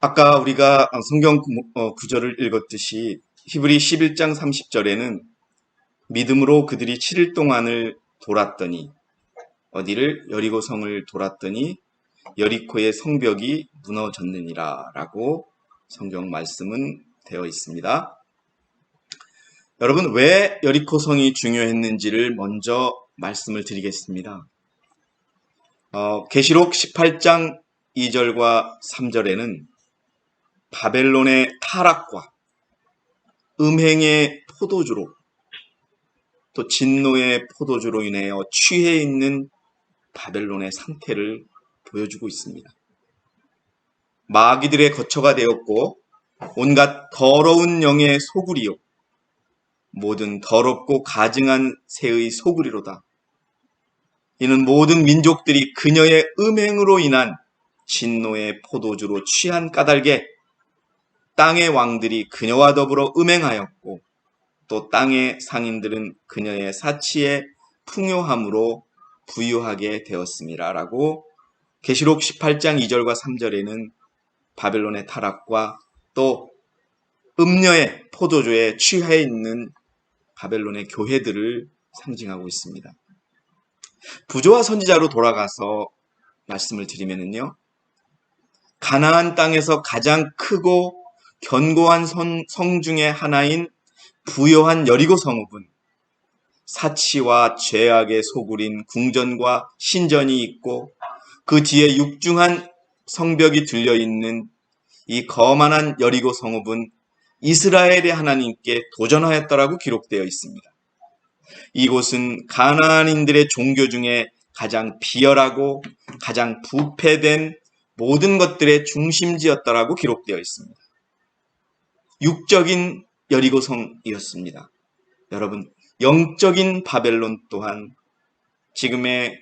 아까 우리가 성경 구절을 읽었듯이 히브리 11장 30절에는 믿음으로 그들이 7일 동안을 돌았더니 어디를? 여리고성을 돌았더니 여리코의 성벽이 무너졌느니라 라고 성경 말씀은 되어 있습니다. 여러분, 왜 여리코성이 중요했는지를 먼저 말씀을 드리겠습니다. 계시록 18장 2절과 3절에는 바벨론의 타락과 음행의 포도주로 또 진노의 포도주로 인하여 취해 있는 바벨론의 상태를 보여주고 있습니다. 마귀들의 거처가 되었고 온갖 더러운 영의 소굴이요 모든 더럽고 가증한 새의 소굴이로다. 이는 모든 민족들이 그녀의 음행으로 인한 진노의 포도주로 취한 까닭에 땅의 왕들이 그녀와 더불어 음행하였고 또 땅의 상인들은 그녀의 사치의 풍요함으로 부유하게 되었습니다. 라고 계시록 18장 2절과 3절에는 바벨론의 타락과 또 음녀의 포도주에 취해 있는 바벨론의 교회들을 상징하고 있습니다. 부조와 선지자로 돌아가서 말씀을 드리면요, 가나안 땅에서 가장 크고 견고한 성 중의 하나인 부요한 여리고 성읍은 사치와 죄악의 소굴인 궁전과 신전이 있고 그 뒤에 육중한 성벽이 들려있는 이 거만한 여리고 성읍은 이스라엘의 하나님께 도전하였다라고 기록되어 있습니다. 이곳은 가나안인들의 종교 중에 가장 비열하고 가장 부패된 모든 것들의 중심지였다라고 기록되어 있습니다. 육적인 여리고성이었습니다. 여러분, 영적인 바벨론 또한 지금의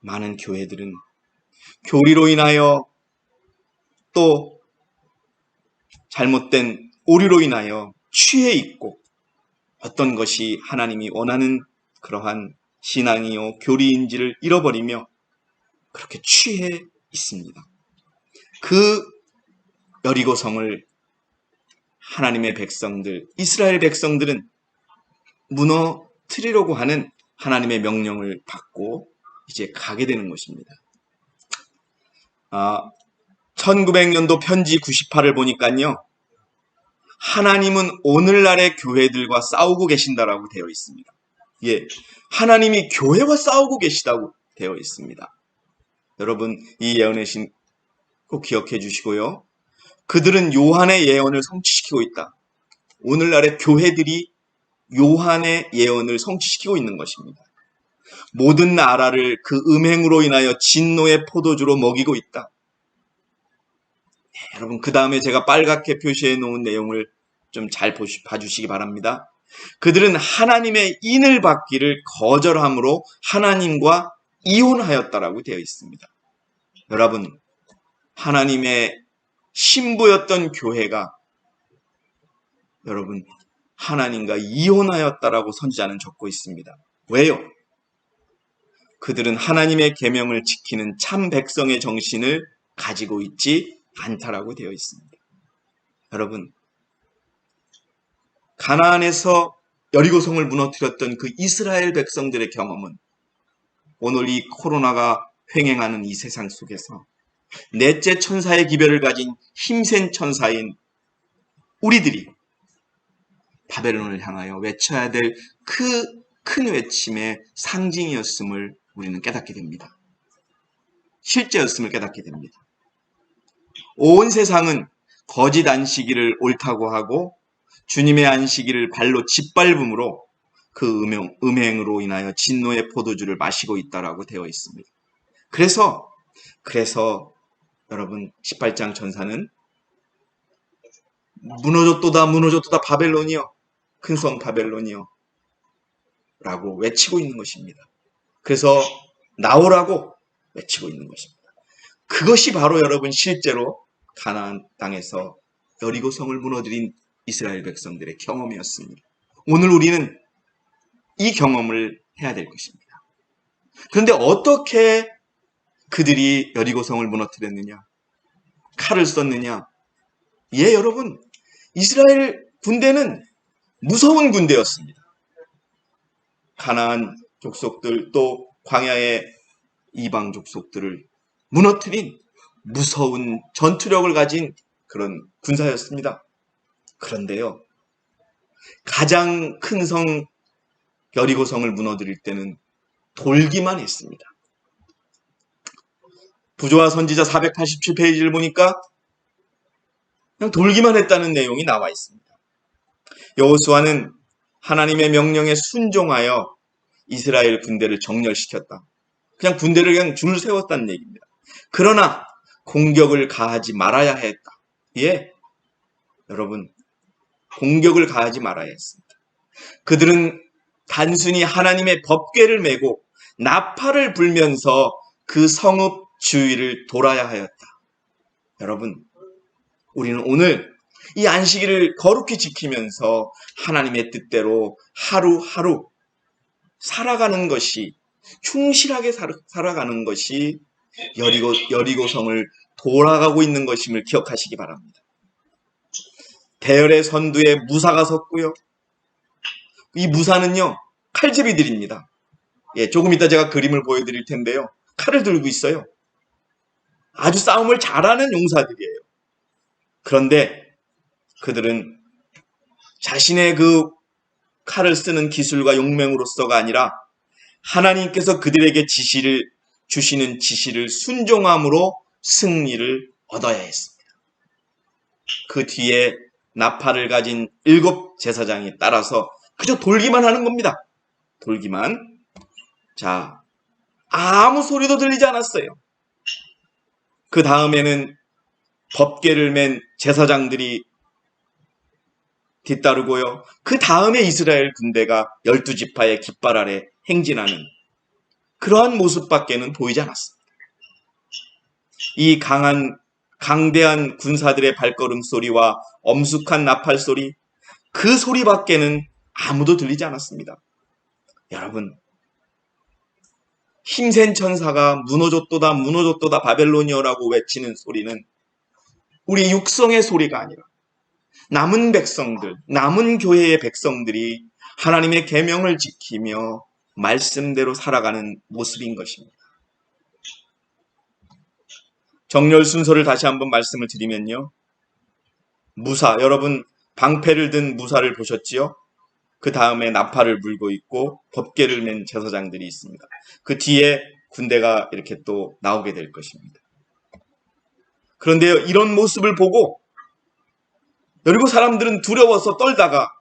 많은 교회들은 교리로 인하여 또 잘못된 오류로 인하여 취해 있고 어떤 것이 하나님이 원하는 그러한 신앙이요 교리인지를 잃어버리며 그렇게 취해 있습니다. 그 여리고성을 하나님의 백성들, 이스라엘 백성들은 무너뜨리려고 하는 하나님의 명령을 받고 이제 가게 되는 것입니다. 1900년도 편지 98을 보니까요, 하나님은 오늘날의 교회들과 싸우고 계신다라고 되어 있습니다. 예, 하나님이 교회와 싸우고 계시다고 되어 있습니다. 여러분, 이 예언의 신 꼭 기억해 주시고요. 그들은 요한의 예언을 성취시키고 있다. 오늘날의 교회들이 요한의 예언을 성취시키고 있는 것입니다. 모든 나라를 그 음행으로 인하여 진노의 포도주로 먹이고 있다. 네, 여러분, 그 다음에 제가 빨갛게 표시해 놓은 내용을 좀 잘 봐주시기 바랍니다. 그들은 하나님의 인을 받기를 거절함으로 하나님과 이혼하였다라고 되어 있습니다. 여러분, 하나님의 신부였던 교회가 여러분 하나님과 이혼하였다라고 선지자는 적고 있습니다. 왜요? 그들은 하나님의 계명을 지키는 참 백성의 정신을 가지고 있지 않다라고 되어 있습니다. 여러분, 가나안에서 여리고성을 무너뜨렸던 그 이스라엘 백성들의 경험은 오늘 이 코로나가 횡행하는 이 세상 속에서 넷째 천사의 기별을 가진 힘센 천사인 우리들이 바벨론을 향하여 외쳐야 될 그 큰 외침의 상징이었음을 우리는 깨닫게 됩니다. 실제였음을 깨닫게 됩니다. 온 세상은 거짓 안식일을 옳다고 하고 주님의 안식일을 발로 짓밟음으로 그 음행으로 인하여 진노의 포도주를 마시고 있다라고 되어 있습니다. 그래서 여러분 18장 전사는 무너졌도다 바벨론이여, 큰 성 바벨론이여 라고 외치고 있는 것입니다. 그래서 나오라고 외치고 있는 것입니다. 그것이 바로 여러분 실제로 가나안 땅에서 여리고성을 무너뜨린 이스라엘 백성들의 경험이었습니다. 오늘 우리는 이 경험을 해야 될 것입니다. 그런데 어떻게 그들이 여리고성을 무너뜨렸느냐? 칼을 썼느냐? 예, 여러분, 이스라엘 군대는 무서운 군대였습니다. 가나안 족속들 또 광야의 이방 족속들을 무너뜨린 무서운 전투력을 가진 그런 군사였습니다. 그런데요, 가장 큰 성 여리고성을 무너뜨릴 때는 돌기만 했습니다. 부조와 선지자 487페이지를 보니까 그냥 돌기만 했다는 내용이 나와 있습니다. 여호수아는 하나님의 명령에 순종하여 이스라엘 군대를 정렬시켰다. 그냥 군대를 그냥 줄 세웠다는 얘기입니다. 그러나 공격을 가하지 말아야 했다. 예, 여러분, 공격을 가하지 말아야 했습니다. 그들은 단순히 하나님의 법궤를 메고 나팔을 불면서 그 성읍 주위를 돌아야 하였다. 여러분, 우리는 오늘 이 안식일을 거룩히 지키면서 하나님의 뜻대로 하루하루 살아가는 것이, 충실하게 살아가는 것이 여리고성을 돌아가고 있는 것임을 기억하시기 바랍니다. 대열의 선두에 무사가 섰고요. 이 무사는요, 칼제비들입니다. 예, 조금 이따 제가 그림을 보여드릴 텐데요. 칼을 들고 있어요. 아주 싸움을 잘하는 용사들이에요. 그런데 그들은 자신의 그 칼을 쓰는 기술과 용맹으로서가 아니라 하나님께서 그들에게 주시는 지시를 순종함으로 승리를 얻어야 했습니다. 그 뒤에 나팔을 가진 7 제사장이 따라서 그저 돌기만 하는 겁니다. 돌기만. 자, 아무 소리도 들리지 않았어요. 그 다음에는 법궤를 맨 제사장들이 뒤따르고요. 그 다음에 이스라엘 군대가 12지파의 깃발 아래 행진하는 그러한 모습밖에는 보이지 않았습니다. 이 강대한 군사들의 발걸음 소리와 엄숙한 나팔 소리, 그 소리밖에는 아무도 들리지 않았습니다. 여러분, 힘센 천사가 무너졌도다 무너졌도다 바벨로니아라고 외치는 소리는 우리 육성의 소리가 아니라 남은 백성들, 남은 교회의 백성들이 하나님의 계명을 지키며 말씀대로 살아가는 모습인 것입니다. 정렬 순서를 다시 한번 말씀을 드리면요. 무사, 여러분 방패를 든 무사를 보셨지요? 그 다음에 나팔을 불고 있고 법궤를 맨 제사장들이 있습니다. 그 뒤에 군대가 이렇게 또 나오게 될 것입니다. 그런데요, 이런 모습을 보고 여리고 사람들은 두려워서 떨다가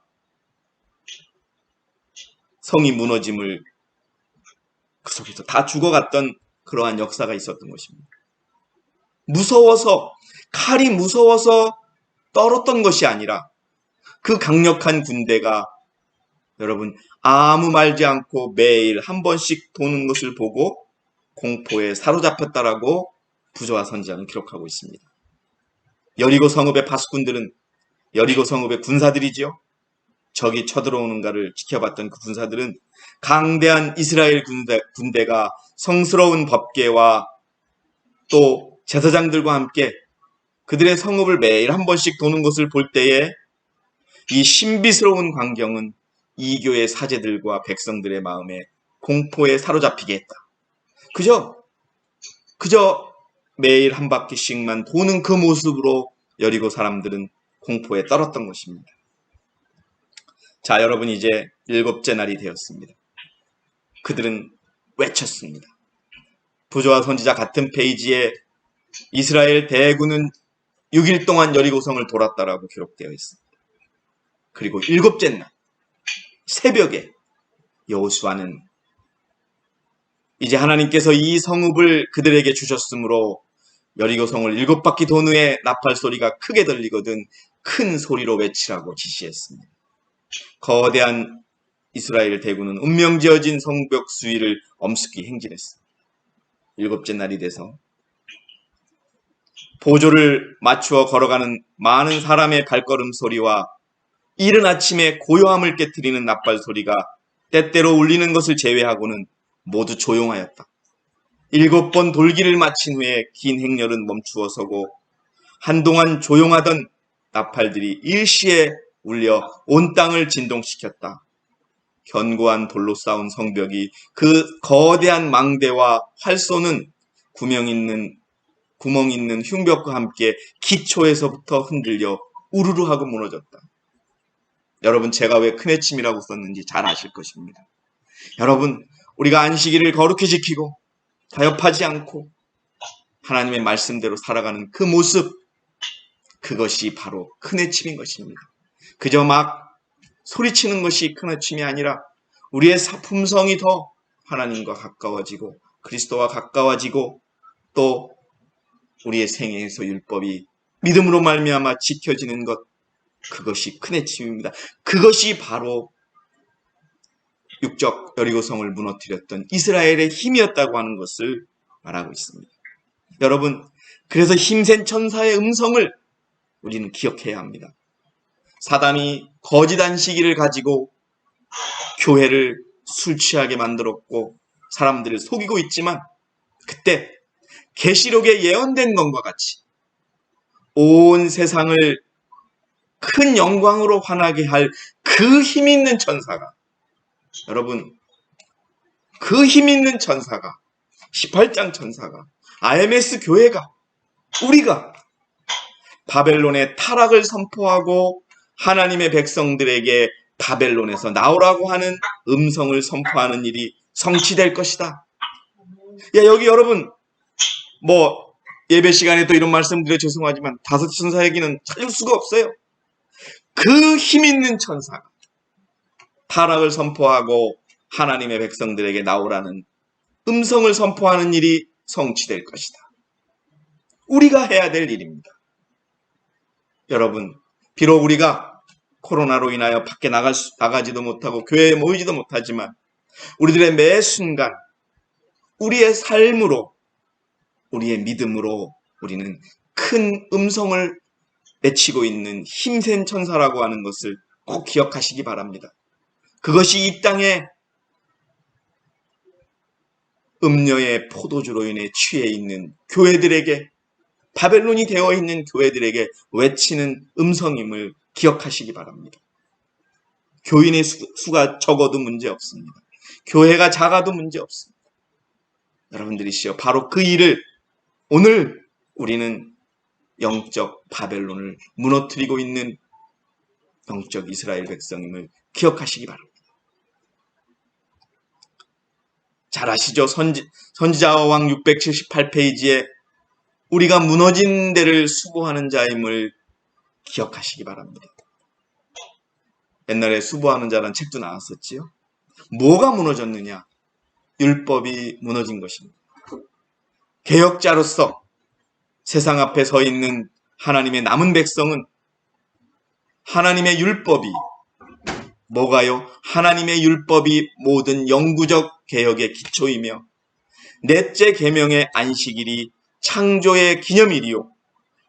성이 무너짐을, 그 속에서 다 죽어갔던 그러한 역사가 있었던 것입니다. 무서워서, 칼이 무서워서 떨었던 것이 아니라 그 강력한 군대가 여러분 아무 말지 않고 매일 한 번씩 도는 것을 보고 공포에 사로잡혔다라고 부조와 선지자는 기록하고 있습니다. 여리고 성읍의 파수꾼들은 여리고 성읍의 군사들이지요. 적이 쳐들어오는가를 지켜봤던 그 군사들은 강대한 이스라엘 군대가 성스러운 법궤와 또 제사장들과 함께 그들의 성읍을 매일 한 번씩 도는 것을 볼 때에 이 신비스러운 광경은 이교의 사제들과 백성들의 마음에 공포에 사로잡히게 했다. 그저 매일 한 바퀴씩만 도는 그 모습으로 여리고 사람들은 공포에 떨었던 것입니다. 자, 여러분, 이제 7째 날이 되었습니다. 그들은 외쳤습니다. 부조와 선지자 같은 페이지에 이스라엘 대군은 6일 동안 여리고성을 돌았다라고 기록되어 있습니다. 그리고 7째 날 새벽에 여호수아는 이제 하나님께서 이 성읍을 그들에게 주셨으므로 여리고성을 7바퀴 돈 후에 나팔 소리가 크게 들리거든 큰 소리로 외치라고 지시했습니다. 거대한 이스라엘 대군은 운명지어진 성벽 수위를 엄습히 행진했습니다. 7째 날이 돼서 보조를 맞추어 걸어가는 많은 사람의 발걸음 소리와 이른 아침에 고요함을 깨트리는 나팔 소리가 때때로 울리는 것을 제외하고는 모두 조용하였다. 7번 돌기를 마친 후에 긴 행렬은 멈추어 서고 한동안 조용하던 나팔들이 일시에 울려 온 땅을 진동시켰다. 견고한 돌로 쌓은 성벽이 그 거대한 망대와 활 쏘는 구멍 있는 흉벽과 함께 기초에서부터 흔들려 우르르 하고 무너졌다. 여러분, 제가 왜 크네침이라고 썼는지 잘 아실 것입니다. 여러분, 우리가 안식일을 거룩히 지키고 타협하지 않고 하나님의 말씀대로 살아가는 그 모습, 그것이 바로 크네침인 것입니다. 그저 막 소리치는 것이 크네침이 아니라 우리의 품성이 더 하나님과 가까워지고 그리스도와 가까워지고 또 우리의 생애에서 율법이 믿음으로 말미암아 지켜지는 것, 그것이 크네침입니다. 그것이 바로 육적 여리고성을 무너뜨렸던 이스라엘의 힘이었다고 하는 것을 말하고 있습니다. 여러분, 그래서 힘센 천사의 음성을 우리는 기억해야 합니다. 사단이 거짓 안식일을 가지고 교회를 술 취하게 만들었고 사람들을 속이고 있지만, 그때 계시록에 예언된 것과 같이 온 세상을 큰 영광으로 환하게 할 그 힘 있는 천사가, 여러분, 그 힘 있는 천사가, 18장 천사가, IMS 교회가, 우리가 바벨론의 타락을 선포하고 하나님의 백성들에게 바벨론에서 나오라고 하는 음성을 선포하는 일이 성취될 것이다. 여기 여러분, 예배 시간에 또 이런 말씀 드려 죄송하지만 다섯 천사 얘기는 찾을 수가 없어요. 그 힘 있는 천사가 타락을 선포하고 하나님의 백성들에게 나오라는 음성을 선포하는 일이 성취될 것이다. 우리가 해야 될 일입니다. 여러분, 비록 우리가 코로나로 인하여 밖에 나가지도 못하고 교회에 모이지도 못하지만 우리들의 매 순간 우리의 삶으로, 우리의 믿음으로 우리는 큰 음성을 외치고 있는 힘센 천사라고 하는 것을 꼭 기억하시기 바랍니다. 그것이 이 땅에 음녀의 포도주로 인해 취해 있는 교회들에게, 바벨론이 되어 있는 교회들에게 외치는 음성임을 기억하시기 바랍니다. 교인의 수가 적어도 문제 없습니다. 교회가 작아도 문제 없습니다. 여러분들이시여, 바로 그 일을 오늘 우리는 영적 바벨론을 무너뜨리고 있는 영적 이스라엘 백성임을 기억하시기 바랍니다. 잘 아시죠? 선지자왕 678페이지에 우리가 무너진 데를 수보하는 자임을 기억하시기 바랍니다. 옛날에 수보하는 자라는 책도 나왔었지요. 뭐가 무너졌느냐? 율법이 무너진 것입니다. 개혁자로서 세상 앞에 서 있는 하나님의 남은 백성은 하나님의 율법이 뭐가요? 하나님의 율법이 모든 영구적 개혁의 기초이며 넷째 계명의 안식일이 창조의 기념일이요,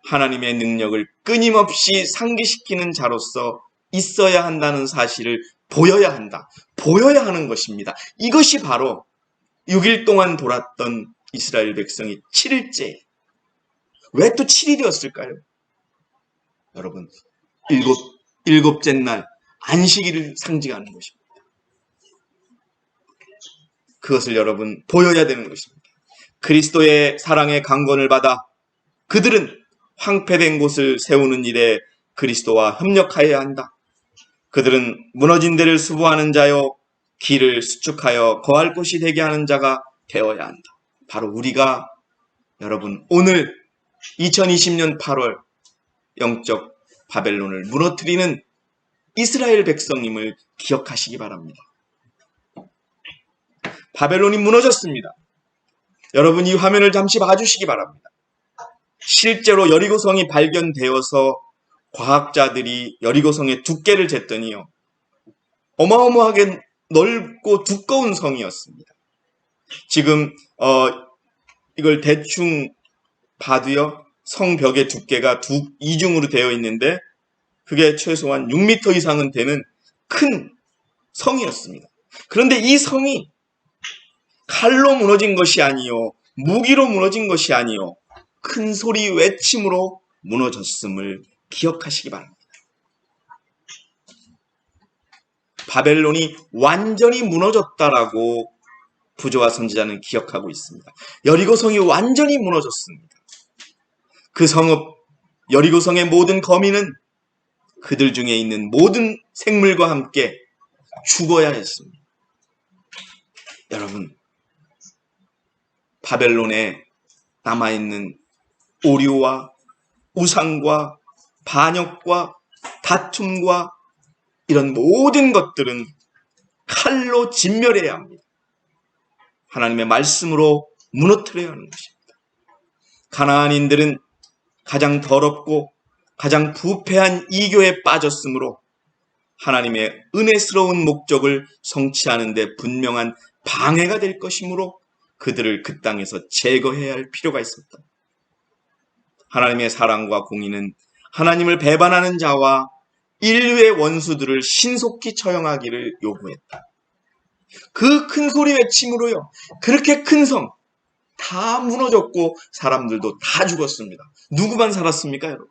하나님의 능력을 끊임없이 상기시키는 자로서 있어야 한다는 사실을 보여야 한다. 보여야 하는 것입니다. 이것이 바로 6일 동안 돌았던 이스라엘 백성이 7일째. 왜 또 7일이었을까요? 여러분, 일곱째 날 안식일을 상징하는 것입니다. 그것을 여러분 보여야 되는 것입니다. 그리스도의 사랑의 강권을 받아 그들은 황폐된 곳을 세우는 일에 그리스도와 협력하여야 한다. 그들은 무너진 데를 수보하는 자요, 길을 수축하여 거할 곳이 되게 하는 자가 되어야 한다. 바로 우리가 여러분 오늘 2020년 8월 영적 바벨론을 무너뜨리는 이스라엘 백성임을 기억하시기 바랍니다. 바벨론이 무너졌습니다. 여러분, 이 화면을 잠시 봐주시기 바랍니다. 실제로 여리고성이 발견되어서 과학자들이 여리고성의 두께를 쟀더니요, 어마어마하게 넓고 두꺼운 성이었습니다. 지금 이걸 대충 봐도요, 성벽의 두께가 이중으로 되어 있는데 그게 최소한 6m 이상은 되는 큰 성이었습니다. 그런데 이 성이 칼로 무너진 것이 아니요, 무기로 무너진 것이 아니요, 큰 소리 외침으로 무너졌음을 기억하시기 바랍니다. 바벨론이 완전히 무너졌다라고 부조와 선지자는 기억하고 있습니다. 여리고성이 완전히 무너졌습니다. 그 성읍 여리고성의 모든 거민은 그들 중에 있는 모든 생물과 함께 죽어야 했습니다. 여러분, 바벨론에 남아있는 오류와 우상과 반역과 다툼과 이런 모든 것들은 칼로 진멸해야 합니다. 하나님의 말씀으로 무너뜨려야 하는 것입니다. 가나안인들은 가장 더럽고 가장 부패한 이교에 빠졌으므로 하나님의 은혜스러운 목적을 성취하는 데 분명한 방해가 될 것이므로 그들을 그 땅에서 제거해야 할 필요가 있었다. 하나님의 사랑과 공의는 하나님을 배반하는 자와 인류의 원수들을 신속히 처형하기를 요구했다. 그 큰 소리 외침으로요, 그렇게 큰 성 다 무너졌고 사람들도 다 죽었습니다. 누구만 살았습니까, 여러분?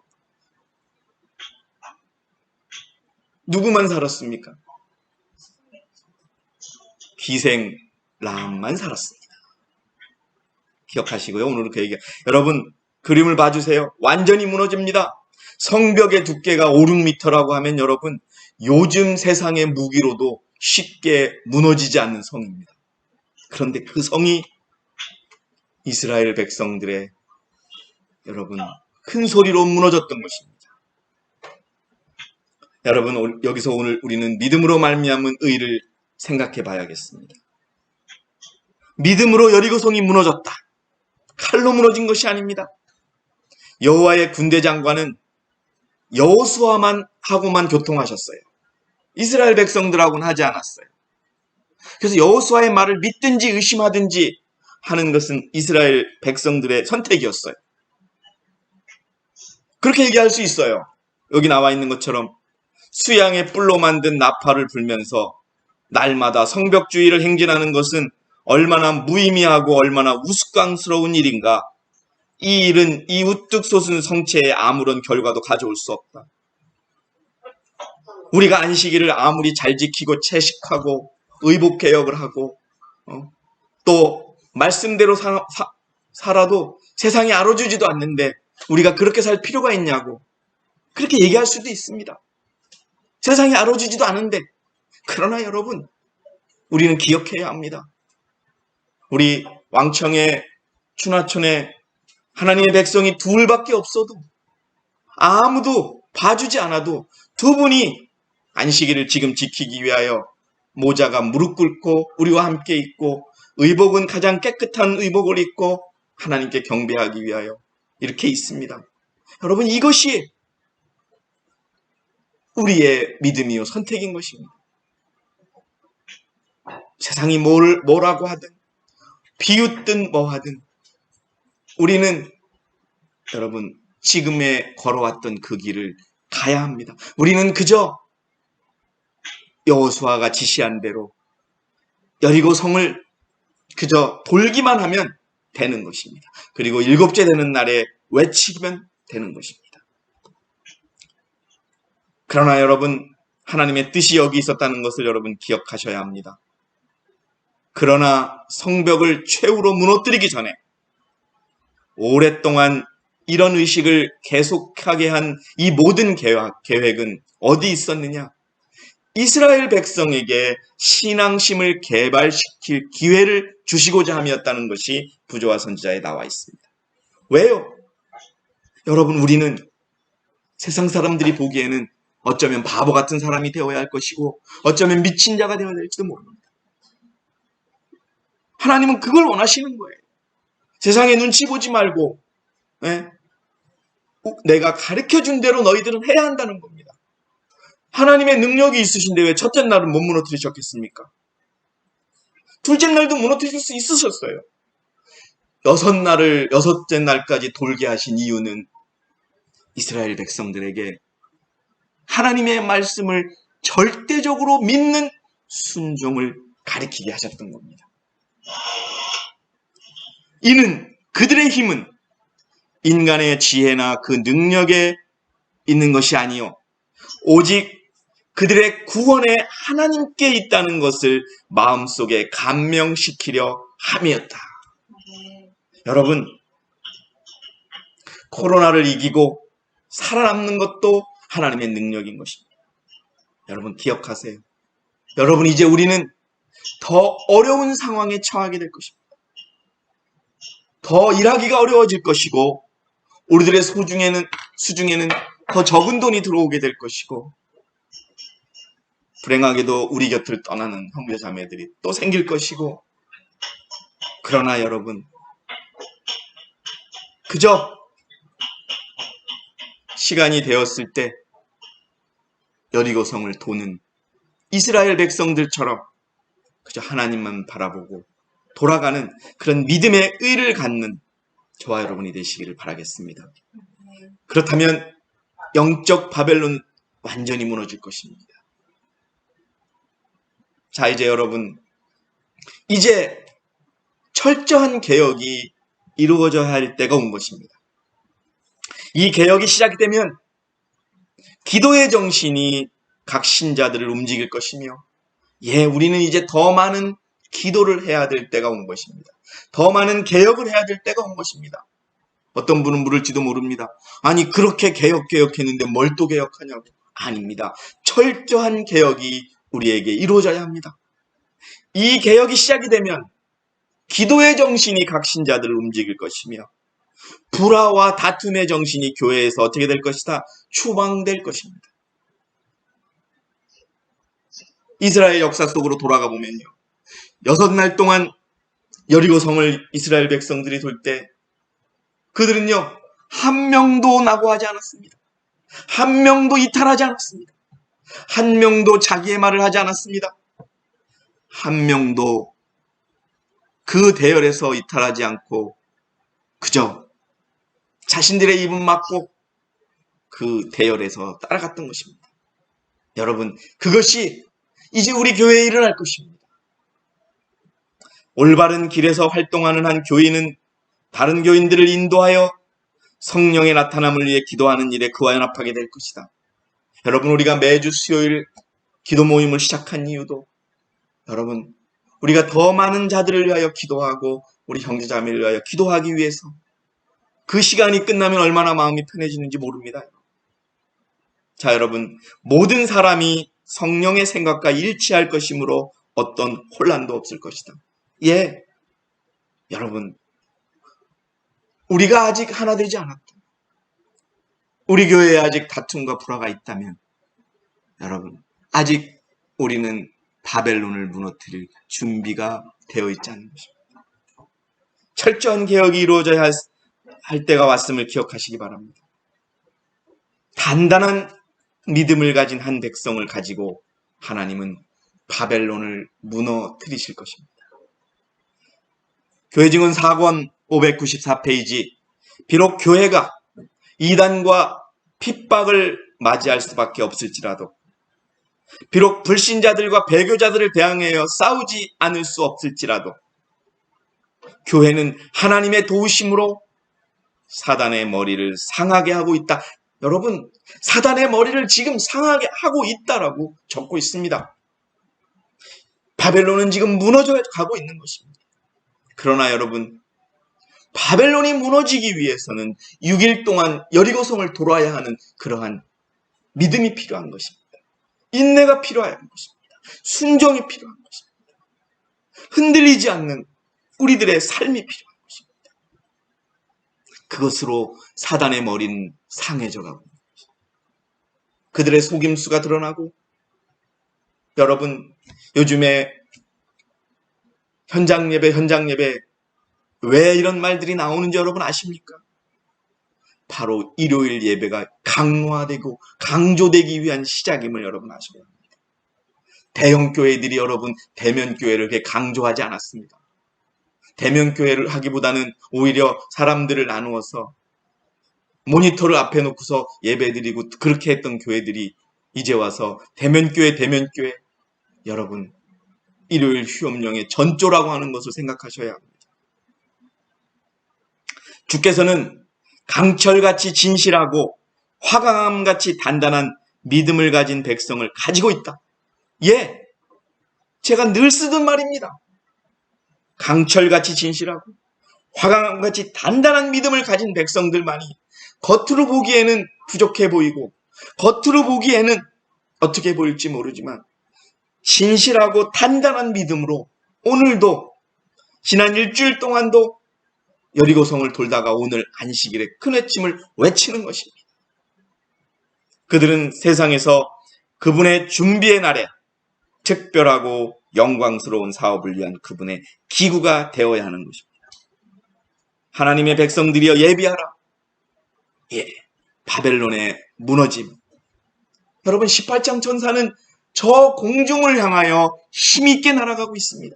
누구만 살았습니까? 기생 람만 살았습니다. 기억하시고요. 오늘은 그 얘기. 여러분, 그림을 봐주세요. 완전히 무너집니다. 성벽의 두께가 5, 6m라고 하면 여러분, 요즘 세상의 무기로도 쉽게 무너지지 않는 성입니다. 그런데 그 성이 이스라엘 백성들의 여러분 큰 소리로 무너졌던 것입니다. 여러분, 여기서 오늘 우리는 믿음으로 말미암은 의를 생각해 봐야겠습니다. 믿음으로 여리고성이 무너졌다. 칼로 무너진 것이 아닙니다. 여호와의 군대 장관은 여호수아만 하고만 교통하셨어요. 이스라엘 백성들하고는 하지 않았어요. 그래서 여호수아의 말을 믿든지 의심하든지 하는 것은 이스라엘 백성들의 선택이었어요. 그렇게 얘기할 수 있어요. 여기 나와 있는 것처럼 수양의 뿔로 만든 나팔을 불면서 날마다 성벽주의를 행진하는 것은 얼마나 무의미하고 얼마나 우스꽝스러운 일인가. 이 일은 이 우뚝 솟은 성체에 아무런 결과도 가져올 수 없다. 우리가 안식일을 아무리 잘 지키고 채식하고 의복개혁을 하고 또 말씀대로 살아도 세상이 알아주지도 않는데 우리가 그렇게 살 필요가 있냐고 그렇게 얘기할 수도 있습니다. 세상이 알아주지도 않은데. 그러나 여러분, 우리는 기억해야 합니다. 우리 왕청의 춘하촌에 하나님의 백성이 둘밖에 없어도 아무도 봐주지 않아도 두 분이 안식일을 지금 지키기 위하여 모자가 무릎 꿇고 우리와 함께 있고 의복은 가장 깨끗한 의복을 입고 하나님께 경배하기 위하여 이렇게 있습니다. 여러분, 이것이 우리의 믿음이요 선택인 것입니다. 세상이 뭐라고 하든 비웃든 뭐하든 우리는 여러분 지금에 걸어왔던 그 길을 가야 합니다. 우리는 그저 여호수아가 지시한 대로 여리고 성을 그저 돌기만 하면 되는 것입니다. 그리고 7째 되는 날에 외치면 되는 것입니다. 그러나 여러분, 하나님의 뜻이 여기 있었다는 것을 여러분 기억하셔야 합니다. 그러나 성벽을 최후로 무너뜨리기 전에 오랫동안 이런 의식을 계속하게 한 이 모든 계획은 어디 있었느냐? 이스라엘 백성에게 신앙심을 개발시킬 기회를 주시고자 함이었다는 것이 부조와 선지자에 나와 있습니다. 왜요? 여러분, 우리는 세상 사람들이 보기에는 어쩌면 바보 같은 사람이 되어야 할 것이고 어쩌면 미친 자가 되어야 될지도 모릅니다. 하나님은 그걸 원하시는 거예요. 세상에 눈치 보지 말고 내가 가르쳐준 대로 너희들은 해야 한다는 겁니다. 하나님의 능력이 있으신데 왜 첫째 날은 못 무너뜨리셨겠습니까? 둘째 날도 무너뜨릴 수 있으셨어요. 6째 날까지 돌게 하신 이유는 이스라엘 백성들에게 하나님의 말씀을 절대적으로 믿는 순종을 가리키게 하셨던 겁니다. 이는 그들의 힘은 인간의 지혜나 그 능력에 있는 것이 아니요 오직 그들의 구원에 하나님께 있다는 것을 마음속에 감명시키려 함이었다. 여러분, 코로나를 이기고 살아남는 것도 하나님의 능력인 것입니다. 여러분 기억하세요. 여러분 이제 우리는 더 어려운 상황에 처하게 될 것입니다. 더 일하기가 어려워질 것이고 우리들의 수중에는 더 적은 돈이 들어오게 될 것이고 불행하게도 우리 곁을 떠나는 형제 자매들이 또 생길 것이고 그러나 여러분 그저 시간이 되었을 때 여리고성을 도는 이스라엘 백성들처럼 그저 하나님만 바라보고 돌아가는 그런 믿음의 의를 갖는 저와 여러분이 되시기를 바라겠습니다. 그렇다면 영적 바벨론 완전히 무너질 것입니다. 자, 이제 여러분, 이제 철저한 개혁이 이루어져야 할 때가 온 것입니다. 이 개혁이 시작이 되면 기도의 정신이 각 신자들을 움직일 것이며 우리는 이제 더 많은 기도를 해야 될 때가 온 것입니다. 더 많은 개혁을 해야 될 때가 온 것입니다. 어떤 분은 물을지도 모릅니다. 아니 그렇게 개혁했는데 뭘 또 개혁하냐고. 아닙니다. 철저한 개혁이 우리에게 이루어져야 합니다. 이 개혁이 시작이 되면 기도의 정신이 각 신자들을 움직일 것이며 불화와 다툼의 정신이 교회에서 어떻게 될 것이다? 추방될 것입니다. 이스라엘 역사 속으로 돌아가 보면요. 6날 동안 여리고성을 이스라엘 백성들이 돌 때 그들은요. 한 명도 낙오하지 않았습니다. 한 명도 이탈하지 않았습니다. 한 명도 자기의 말을 하지 않았습니다. 한 명도 그 대열에서 이탈하지 않고 그저 자신들의 입은 막고 그 대열에서 따라갔던 것입니다. 여러분, 그것이 이제 우리 교회에 일어날 것입니다. 올바른 길에서 활동하는 한 교인은 다른 교인들을 인도하여 성령의 나타남을 위해 기도하는 일에 그와 연합하게 될 것이다. 여러분, 우리가 매주 수요일 기도 모임을 시작한 이유도 여러분, 우리가 더 많은 자들을 위하여 기도하고 우리 형제자매를 위하여 기도하기 위해서 그 시간이 끝나면 얼마나 마음이 편해지는지 모릅니다. 자, 여러분, 모든 사람이 성령의 생각과 일치할 것이므로 어떤 혼란도 없을 것이다. 여러분, 우리가 아직 하나 되지 않았다. 우리 교회에 아직 다툼과 불화가 있다면 여러분, 아직 우리는 바벨론을 무너뜨릴 준비가 되어 있지 않은 것입니다. 철저한 개혁이 이루어져야 할 때가 왔음을 기억하시기 바랍니다. 단단한 믿음을 가진 한 백성을 가지고 하나님은 바벨론을 무너뜨리실 것입니다. 교회증언 4권 594페이지 비록 교회가 이단과 핍박을 맞이할 수밖에 없을지라도 비록 불신자들과 배교자들을 대항하여 싸우지 않을 수 없을지라도 교회는 하나님의 도우심으로 사단의 머리를 상하게 하고 있다. 여러분, 사단의 머리를 지금 상하게 하고 있다라고 적고 있습니다. 바벨론은 지금 무너져 가고 있는 것입니다. 그러나 여러분, 바벨론이 무너지기 위해서는 6일 동안 여리고성을 돌아야 하는 그러한 믿음이 필요한 것입니다. 인내가 필요한 것입니다. 순종이 필요한 것입니다. 흔들리지 않는 우리들의 삶이 필요한 것입니다. 그것으로 사단의 머리는 상해져 가고 있는 것입니다. 그들의 속임수가 드러나고 여러분, 요즘에 현장 예배 왜 이런 말들이 나오는지 여러분 아십니까? 바로 일요일 예배가 강화되고 강조되기 위한 시작임을 여러분 아셔야 합니다. 대형 교회들이 여러분 대면교회를 그렇게 강조하지 않았습니다. 대면교회를 하기보다는 오히려 사람들을 나누어서 모니터를 앞에 놓고서 예배드리고 그렇게 했던 교회들이 이제 와서 대면교회 여러분 일요일 휴업령의 전조라고 하는 것을 생각하셔야 합니다. 주께서는 강철같이 진실하고 화강암같이 단단한 믿음을 가진 백성을 가지고 있다. 예, 제가 늘 쓰던 말입니다. 강철같이 진실하고 화강암같이 단단한 믿음을 가진 백성들만이 겉으로 보기에는 부족해 보이고 겉으로 보기에는 어떻게 보일지 모르지만 진실하고 단단한 믿음으로 오늘도 지난 일주일 동안도 여리고성을 돌다가 오늘 안식일에 큰 외침을 외치는 것입니다. 그들은 세상에서 그분의 준비의 날에 특별하고 영광스러운 사업을 위한 그분의 기구가 되어야 하는 것입니다. 하나님의 백성들이여 예비하라. 예, 바벨론의 무너짐. 여러분 18장 천사는 저 공중을 향하여 힘있게 날아가고 있습니다.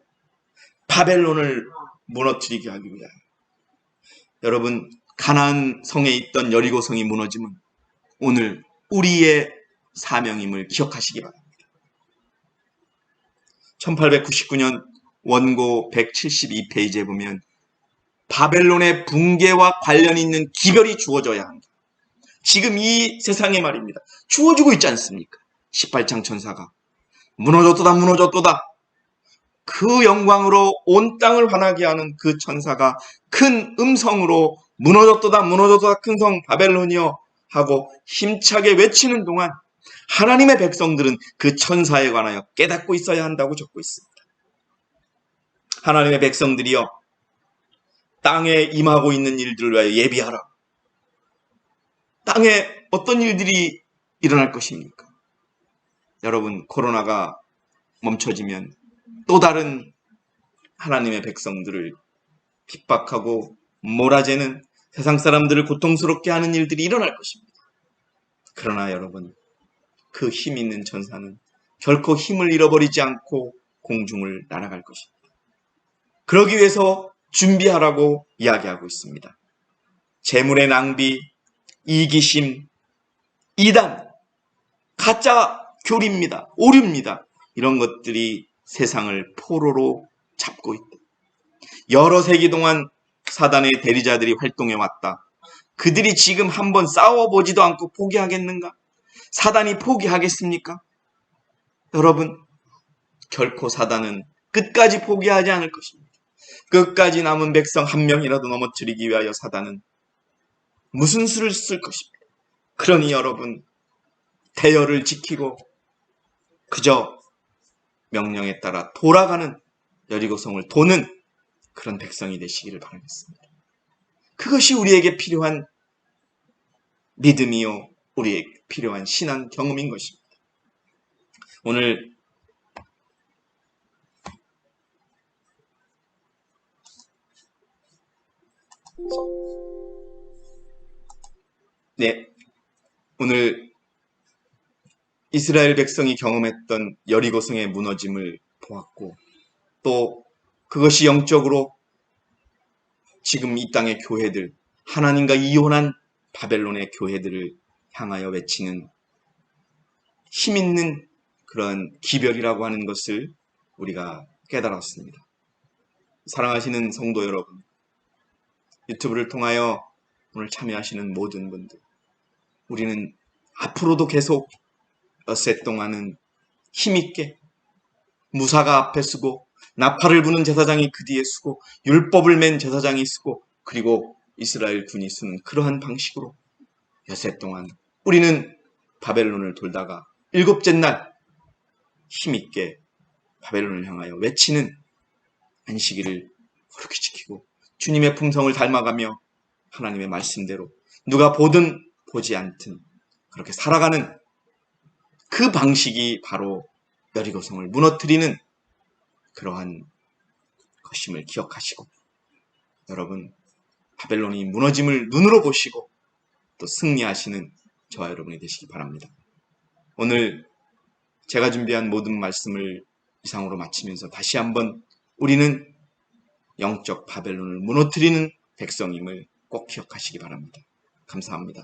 바벨론을 무너뜨리게 하기 위하여. 여러분 가나안 성에 있던 여리고성이 무너짐은 오늘 우리의 사명임을 기억하시기 바랍니다. 1899년 원고 172페이지에 보면 바벨론의 붕괴와 관련 있는 기별이 주어져야 한다. 지금 이 세상에 말입니다. 주어지고 있지 않습니까? 18장 천사가 무너졌도다 무너졌도다. 그 영광으로 온 땅을 환하게 하는 그 천사가 큰 음성으로 무너졌도다 무너졌도다 큰 성 바벨론이여 하고 힘차게 외치는 동안 하나님의 백성들은 그 천사에 관하여 깨닫고 있어야 한다고 적고 있습니다. 하나님의 백성들이여 땅에 임하고 있는 일들을 위하여 예비하라. 땅에 어떤 일들이 일어날 것입니까? 여러분 코로나가 멈춰지면 또 다른 하나님의 백성들을 핍박하고 몰아재는 세상 사람들을 고통스럽게 하는 일들이 일어날 것입니다. 그러나 여러분 그 힘 있는 천사는 결코 힘을 잃어버리지 않고 공중을 날아갈 것입니다. 그러기 위해서 준비하라고 이야기하고 있습니다. 재물의 낭비, 이기심, 이단, 가짜 교리입니다. 오류입니다. 이런 것들이 세상을 포로로 잡고 있다. 여러 세기 동안 사단의 대리자들이 활동해 왔다. 그들이 지금 한번 싸워보지도 않고 포기하겠는가? 사단이 포기하겠습니까? 여러분, 결코 사단은 끝까지 포기하지 않을 것입니다. 끝까지 남은 백성 한 명이라도 넘어뜨리기 위하여 사단은 무슨 수를 쓸 것입니다. 그러니 여러분, 대열을 지키고 그저 명령에 따라 돌아가는 여리고성을 도는 그런 백성이 되시기를 바라겠습니다. 그것이 우리에게 필요한 믿음이요, 우리에게 필요한 신앙 경험인 것입니다. 오늘 오늘 이스라엘 백성이 경험했던 여리고성의 무너짐을 보았고 또 그것이 영적으로 지금 이 땅의 교회들, 하나님과 이혼한 바벨론의 교회들을 향하여 외치는 힘있는 그런 기별이라고 하는 것을 우리가 깨달았습니다. 사랑하시는 성도 여러분, 유튜브를 통하여 오늘 참여하시는 모든 분들, 우리는 앞으로도 계속 엿새 동안은 힘있게 무사가 앞에 서고 나팔을 부는 제사장이 그 뒤에 서고 율법을 맨 제사장이 서고 그리고 이스라엘 군이 서는 그러한 방식으로 엿새 동안 우리는 바벨론을 돌다가 일곱째 날 힘있게 바벨론을 향하여 외치는 안식일을 그렇게 지키고 주님의 품성을 닮아가며 하나님의 말씀대로 누가 보든 보지 않든 그렇게 살아가는 그 방식이 바로 여리고성을 무너뜨리는 그러한 것임을 기억하시고 여러분 바벨론이 무너짐을 눈으로 보시고 또 승리하시는 저와 여러분이 되시기 바랍니다. 오늘 제가 준비한 모든 말씀을 이상으로 마치면서 다시 한번 우리는 영적 바벨론을 무너뜨리는 백성임을 꼭 기억하시기 바랍니다. 감사합니다.